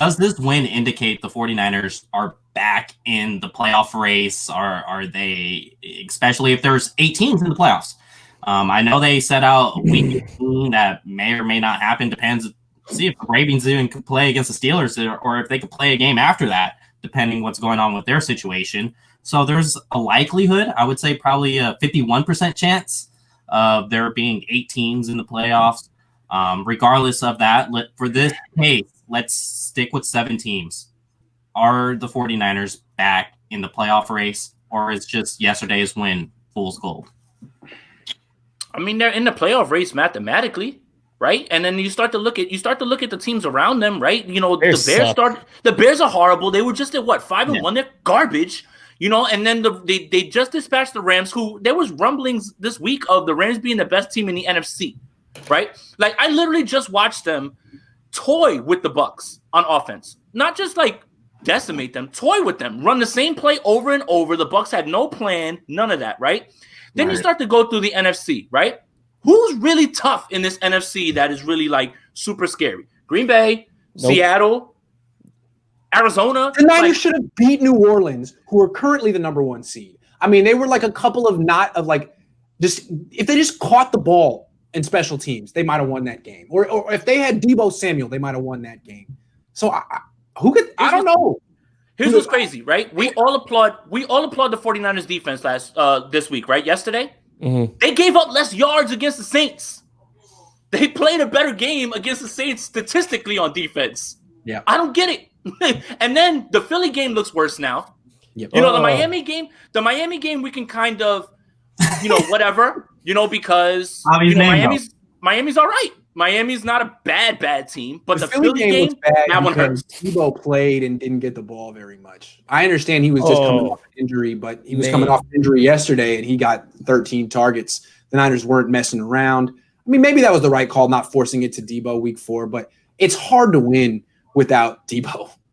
Does this win indicate the 49ers are back in the playoff race? Are they, especially if there's 8 teams in the playoffs? I know they set out week 18 that may or may not happen. Depends. See if the Ravens even could play against the Steelers or if they could play a game after that, depending what's going on with their situation. So there's a likelihood, I would say probably a 51% chance of there being 8 teams in the playoffs. Regardless of that, for this case, let's stick with 7 teams. Are the 49ers back in the playoff race, or is just yesterday's win fool's gold? I mean, they're in the playoff race mathematically, right? And then you start to look at the teams around them, right? You know, the Bears are horrible. They were just at 5-1. They're garbage. You know, and then they just dispatched the Rams, who there was rumblings this week of the Rams being the best team in the NFC, right? Like, I literally just watched them toy with the Bucs on offense. Not just like decimate them, toy with them, run the same play over and over. The Bucs had no plan, none of that, right? Then you start to go through the NFC, right? Who's really tough in this NFC that is really like super scary? Green Bay, Seattle, Arizona. The Niners should have beat New Orleans, who are currently the number 1 seed. I mean, they were like a couple of if they just caught the ball in special teams, they might have won that game. Or if they had Deebo Samuel, they might have won that game. So I don't know. Here's what's crazy, right? We all applaud the 49ers defense this week, right? Yesterday. Mm-hmm. They gave up less yards against the Saints. They played a better game against the Saints statistically on defense. Yeah. I don't get it. And then the Philly game looks worse now. Yep. You know, the Miami game we can kind of, whatever, because Miami's all right. Miami's not a bad team, but the Philly game was bad that one hurts. Deebo played and didn't get the ball very much. I understand he was just coming off an injury, but he was coming off an injury yesterday and he got 13 targets. The Niners weren't messing around. I mean, maybe that was the right call, not forcing it to Deebo week 4, but it's hard to win without Deebo.